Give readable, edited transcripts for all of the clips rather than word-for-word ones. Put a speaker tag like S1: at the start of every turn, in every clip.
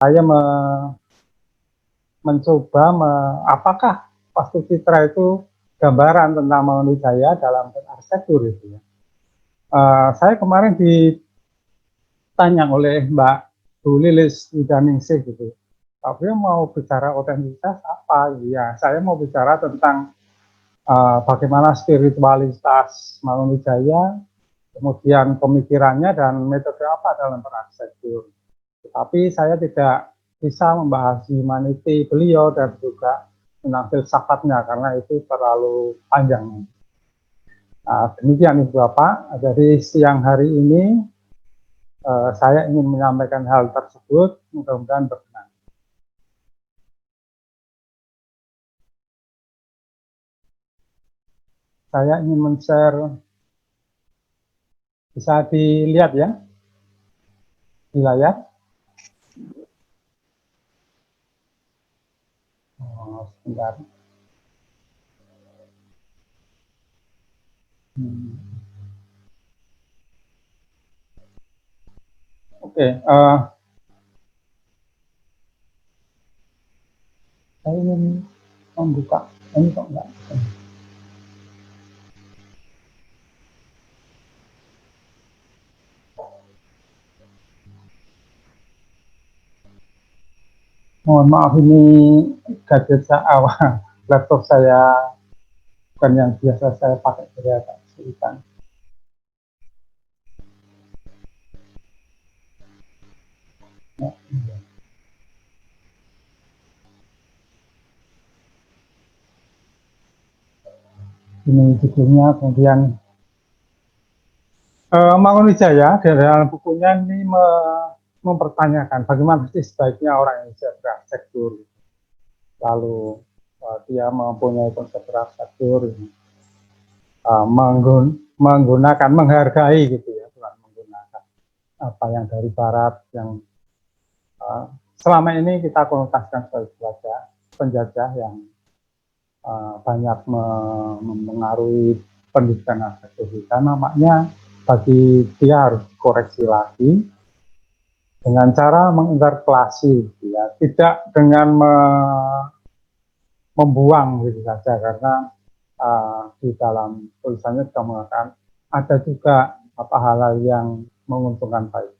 S1: saya mencoba apakah Wastu Citra itu gambaran tentang Mangunwijaya dalam arsitektur itu ya. Saya kemarin ditanya oleh Mbak Bu Lilis Widaningsih gitu. Tapi mau bicara otentitas apa? Ya, saya mau bicara tentang bagaimana spiritualitas Mangunwijaya, kemudian pemikirannya dan metode apa dalam berarsitektur. Tetapi saya tidak bisa membahas humanity beliau dan juga tentang filsafatnya karena itu terlalu panjang. Nah, demikian Ibu Bapak, dari siang hari ini saya ingin menyampaikan hal tersebut, mudah-mudahan berkenan. Saya ingin men-share, bisa dilihat ya di layar. Sebentar. Oke, saya ingin membuka ini kok enggak. Mohon maaf, ini gadget saya, laptop saya bukan yang biasa saya pakai, jadi agak kesulitan. Ini judulnya, kemudian Mangunwijaya dalam bukunya ini mempertanyakan bagaimana sih sebaiknya orang Indonesia berarsitektur. Lalu dia mempunyai konsep berarsitektur, menggunakan, menghargai gitu ya, bukan menggunakan apa yang dari Barat yang selama ini kita konotasikan sebagai penjajah yang banyak mempengaruhi pendidikan arsitektur kita. Nampaknya bagi dia harus koreksi lagi dengan cara menginterpelasi, ya, tidak dengan membuang gitu saja, karena di dalam tulisannya sudah mengatakan ada juga hal-hal yang menguntungkan baik.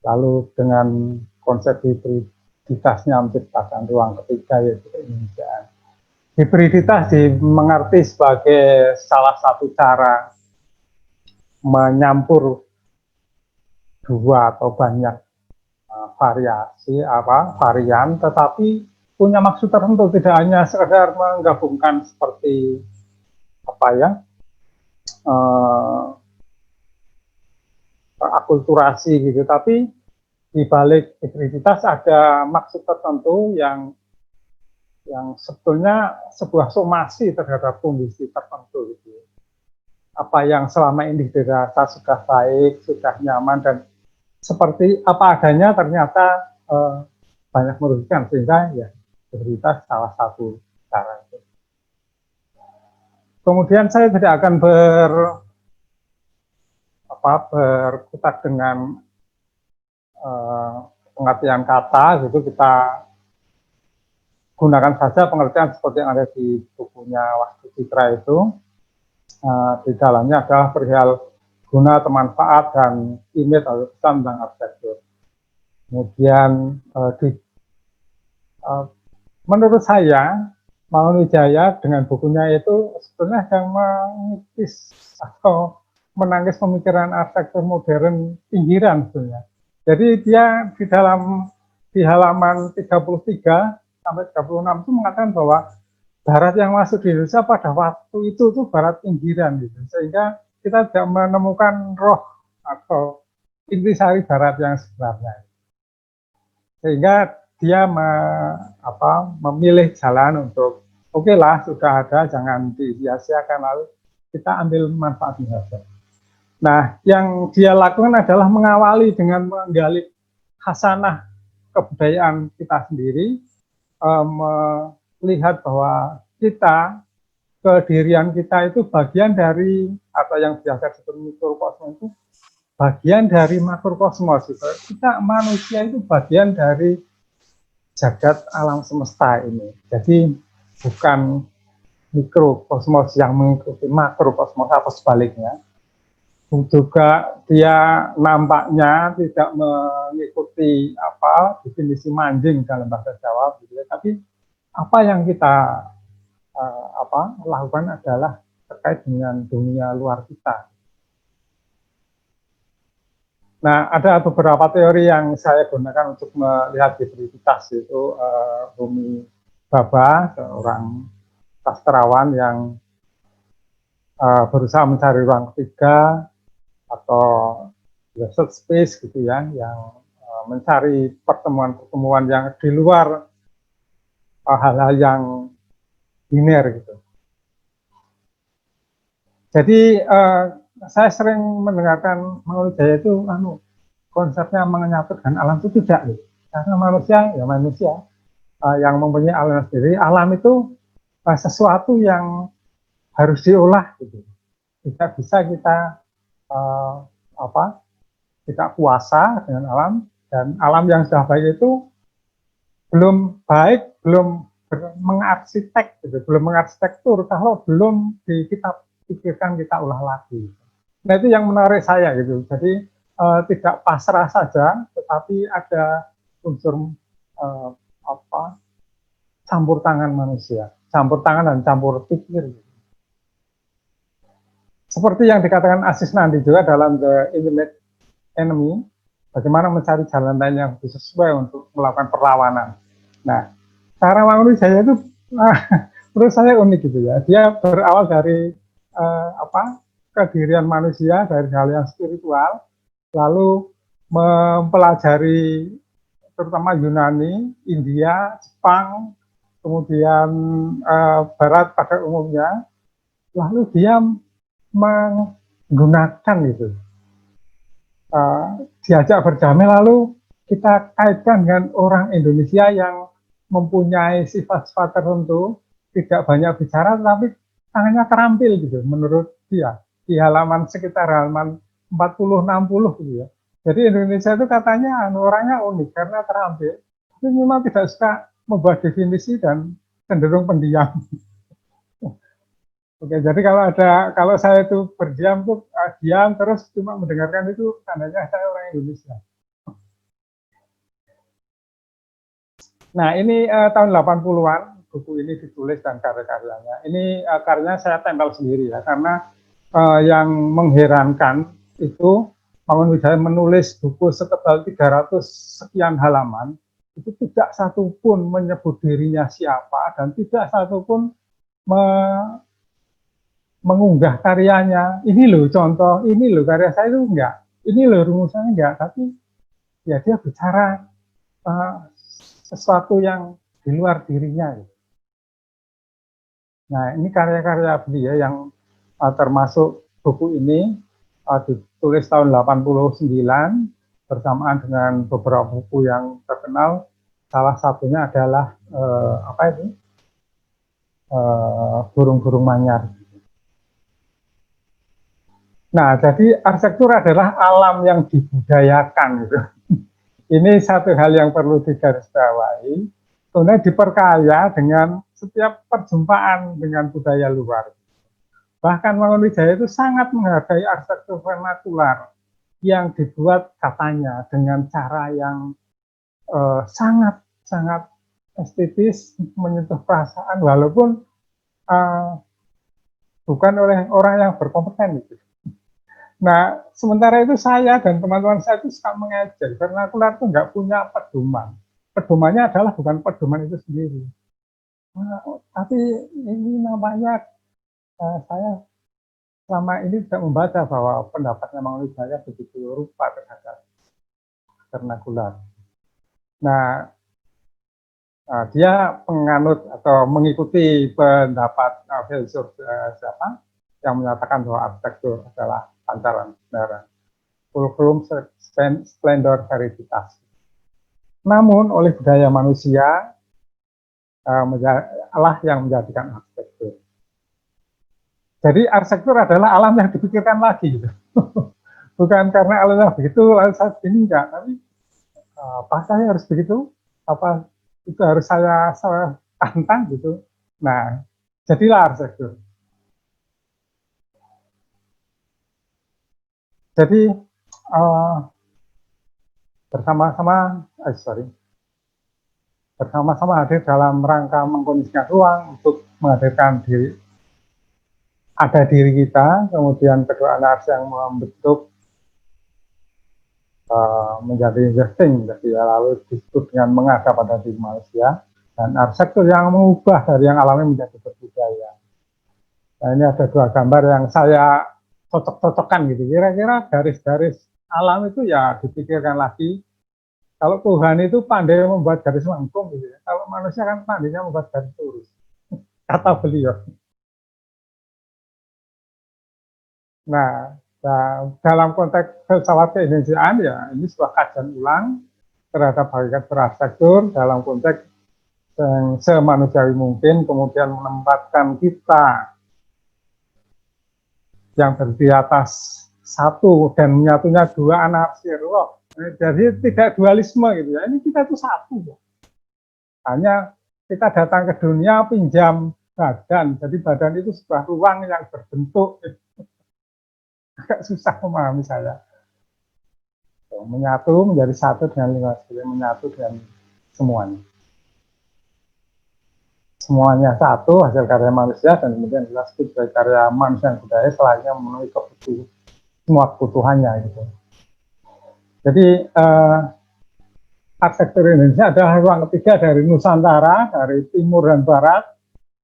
S1: Lalu dengan konsep hibriditasnya menciptakan ruang ketiga, yaitu keindonesiaan. Hibriditas dimengerti sebagai salah satu cara menyampur dua atau banyak varian, tetapi punya maksud tertentu, tidak hanya sekedar menggabungkan seperti akulturasi gitu, tapi di balik hibriditas ada maksud tertentu yang sebetulnya sebuah somasi terhadap kondisi tertentu gitu. Apa yang selama ini dirasa sudah baik, sudah nyaman dan seperti apa adanya, ternyata banyak merugikan, sehingga ya hibriditas salah satu cara itu. Kemudian saya tidak akan berkutat dengan pengertian kata gitu, kita gunakan saja pengertian seperti yang ada di bukunya Wastu Citra itu. Di dalamnya adalah perihal guna, manfaat, dan image atau pesan tentang arsitektur. Kemudian menurut saya Mangunwijaya dengan bukunya itu sebetulnya sedang mengikis atau menangis pemikiran arsitektur modern pinggiran sebenarnya. Jadi dia di halaman 33 sampai 36 itu mengatakan bahwa Barat yang masuk di Indonesia pada waktu itu tuh Barat pinggiran gitu, sehingga kita tidak menemukan roh atau intisari Barat yang sebenarnya, sehingga dia memilih jalan untuk oke lah, sudah ada, jangan disia-siakan, lalu kita ambil manfaatnya saja. Nah, yang dia lakukan adalah mengawali dengan menggali khasanah kebudayaan kita sendiri, melihat bahwa kita, kedirian kita itu bagian dari atau yang biasa disebut mikrokosmos itu bagian dari makrokosmos gitu. Kita manusia itu bagian dari jagat alam semesta ini. Jadi bukan mikrokosmos yang mengikuti makrokosmos atau sebaliknya. Juga dia nampaknya tidak mengikuti apa definisi manjing dalam bahasa Jawa, gitu ya. Tapi apa yang kita lakukan adalah terkait dengan dunia luar kita. Nah, ada beberapa teori yang saya gunakan untuk melihat hibriditas, itu Rumi Baba, seorang sastrawan yang berusaha mencari ruang ketiga atau third space gitu ya, yang mencari pertemuan-pertemuan yang di luar hal-hal yang biner gitu. Jadi saya sering mendengarkan Mangunwijaya itu konsepnya menyatu dengan alam itu tidak gitu. Karena manusia ya manusia yang mempunyai alam sendiri. Alam itu sesuatu yang harus diolah gitu. Tidak bisa kita tidak kuasa dengan alam, dan alam yang sudah baik itu belum baik, belum mengarsitek gitu, belum mengarsitektur kalau belum kita pikirkan, kita ulah lagi. Nah, itu yang menarik saya gitu. Jadi tidak pasrah saja, tetapi ada unsur campur tangan manusia, campur tangan dan campur pikir. Seperti yang dikatakan Aziz Nandi juga dalam The Intimate Enemy, bagaimana mencari jalan lain yang sesuai untuk melakukan perlawanan. Nah, cara Mangunwijaya itu menurut saya unik gitu ya. Dia berawal dari kedirian manusia, dari hal yang spiritual, lalu mempelajari terutama Yunani, India, Jepang, kemudian Barat pada umumnya, lalu dia menggunakan itu. Diajak berdamai, lalu kita kaitkan dengan orang Indonesia yang mempunyai sifat-sifat tertentu, tidak banyak bicara, tapi tangannya terampil gitu, menurut dia. Di halaman sekitar halaman 40-60 gitu ya. Jadi Indonesia itu katanya orangnya unik karena terampil, tapi memang tidak suka membuat definisi dan cenderung pendiam. Oke, jadi kalau saya itu berdiam tuh diam terus cuma mendengarkan, itu tandanya saya orang Indonesia. Nah, ini tahun 80-an buku ini ditulis dan karya-karyanya. Ini karyanya saya tempel sendiri ya, karena yang mengherankan itu Mangunwijaya menulis buku setebal 300 sekian halaman, itu tidak satupun menyebut dirinya siapa, dan tidak satupun mengunggah karyanya. Ini loh contoh, ini loh karya saya, itu enggak. Ini loh rumusannya enggak, tapi ya dia bicara sesuatu yang di luar dirinya. Nah, ini karya-karya beliau yang termasuk buku ini ditulis tahun 89 bersamaan dengan beberapa buku yang terkenal. Salah satunya adalah Burung-burung Manyar. Nah, jadi arsitektur adalah alam yang dibudayakan gitu. Ini satu hal yang perlu digarisbawahi. Kemudian diperkaya dengan setiap perjumpaan dengan budaya luar. Bahkan Mangunwijaya itu sangat menghargai arsitektur vernakular yang dibuat katanya dengan cara yang sangat estetis, menyentuh perasaan, walaupun bukan oleh orang yang berkompeten gitu. Nah, sementara itu saya dan teman-teman saya itu suka mengejek, vernakular itu nggak punya pedoman. Pedomannya adalah bukan pedoman itu sendiri. Tapi ini namanya saya selama ini tidak membaca bahwa pendapatnya Mangunwijaya begitu rupa terhadap vernakular. Nah, dia penganut atau mengikuti pendapat filsuf siapa yang menyatakan bahwa arsitektur adalah pancaran sebenarnya, fulcrum splendor veritas. Namun oleh budaya manusia Allah yang menjadikan arsitektur. Jadi arsitektur adalah alam yang dipikirkan lagi gitu. bukan karena alatnya begitu lalu saya ini enggak, tapi apa saya harus begitu, apa itu harus saya tantang gitu. Nah, jadilah arsitektur. Jadi bersama-sama, bersama-sama hadir dalam rangka mengkondisikan ruang untuk menghadirkan diri, ada diri kita, kemudian kedua anak yang membentuk menjadi interesting, jadi lalu disebut dengan menghadap pada diri manusia, dan arsitektur yang mengubah dari yang alami menjadi berbudaya. Nah, ini ada dua gambar yang saya cocok-cocokkan gitu. Kira-kira garis-garis alam itu ya dipikirkan lagi. Kalau Tuhan itu pandai membuat garis lengkung gitu ya. Kalau manusia kan pandainya membuat garis lurus. Kata beliau. Nah, dalam konteks filsafat keindonesiaan ya ini sebuah kajian ulang terhadap hakikat berarsitektur dalam konteks yang semanusiawi mungkin, kemudian menempatkan kita yang berdiri atas satu dan menyatunya dua anarkir roh. Jadi tidak dualisme gitu ya. Ini kita itu satu ya. Hanya kita datang ke dunia pinjam badan. Jadi badan itu sebuah ruang yang berbentuk. Agak susah memahami saya. Menyatu menjadi satu dengan lingkungan sekitar, menyatu dengan semuanya. Semuanya satu, hasil karya manusia, dan kemudian jelas sebagai karya manusia dan budaya selayaknya memenuhi semua kebutuhannya gitu. Jadi arsitektur Indonesia adalah ruang ketiga dari Nusantara, dari timur dan barat,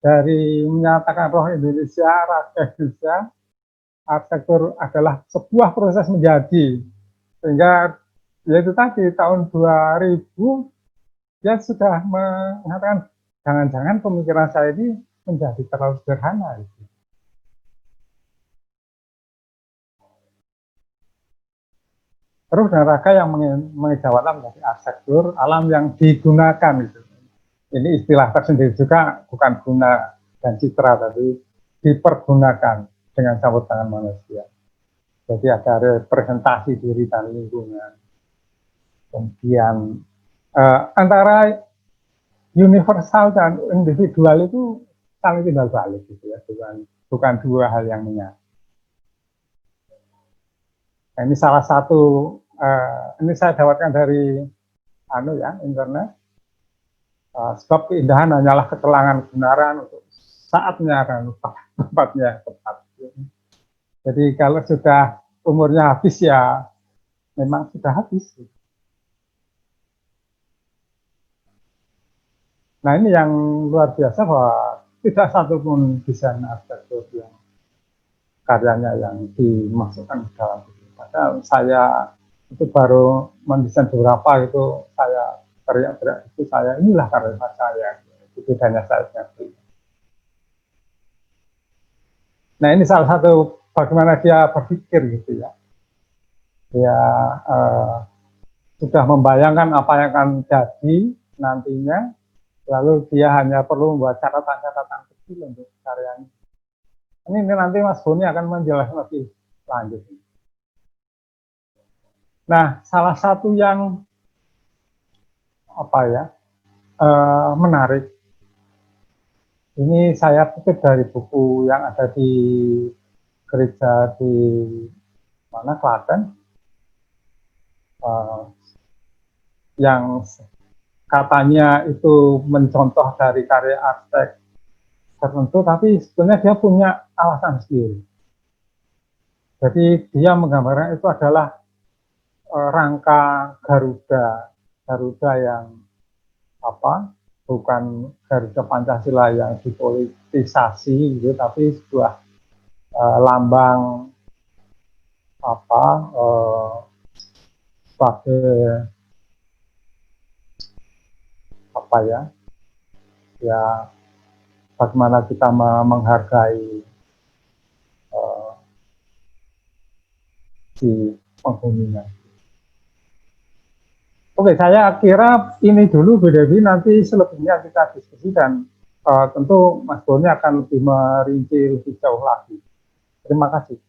S1: dari menyatakan roh Indonesia, rasa Indonesia. Arsitektur adalah sebuah proses menjadi, sehingga yaitu tadi tahun 2000 dia sudah mengatakan jangan-jangan pemikiran saya ini menjadi terlalu sederhana. Gitu. Terus dan raga yang mengejawantkan menjadi arsitektur alam yang digunakan. Gitu. Ini istilah tersendiri juga, bukan guna dan citra, tapi dipergunakan dengan campur tangan manusia. Jadi ada representasi diri dan lingkungan. Kemudian antara universal dan individual itu saling timbal balik gitu ya, bukan dua hal yang menyatu. Nah, ini salah satu ini saya dapatkan dari internet. Sebab keindahan hanyalah ketelangan kebenaran untuk saatnya dan tempatnya tepat. Jadi kalau sudah umurnya habis ya memang sudah habis. Nah ini yang luar biasa bahwa tidak satupun desain arsitektur yang karyanya yang dimasukkan ke dalam buku. Padahal saya itu baru mendesain beberapa itu saya teriak-teriak itu saya inilah karya saya. Itu bedanya saya sendiri. Nah ini salah satu bagaimana dia berpikir gitu ya. Dia sudah membayangkan apa yang akan jadi nantinya, lalu dia hanya perlu membuat catatan-catatan kecil untuk karyanya. Ini nanti Mas Boni akan menjelaskan lebih lanjut. Nah, salah satu yang menarik, ini saya kutip dari buku yang ada di gereja di Klaten, yang katanya itu mencontoh dari karya arsitek tertentu, tapi sebenarnya dia punya alasan sendiri. Jadi dia menggambarkan itu adalah rangka Garuda yang bukan Garuda Pancasila yang dipolitisasi gitu, tapi sebuah lambang sebagai bagaimana kita menghargai si penghuninya. Oke, saya kira ini dulu Bu Devi, nanti selebihnya kita diskusi dan tentu Mas Boni akan lebih merinci lebih jauh lagi. Terima kasih.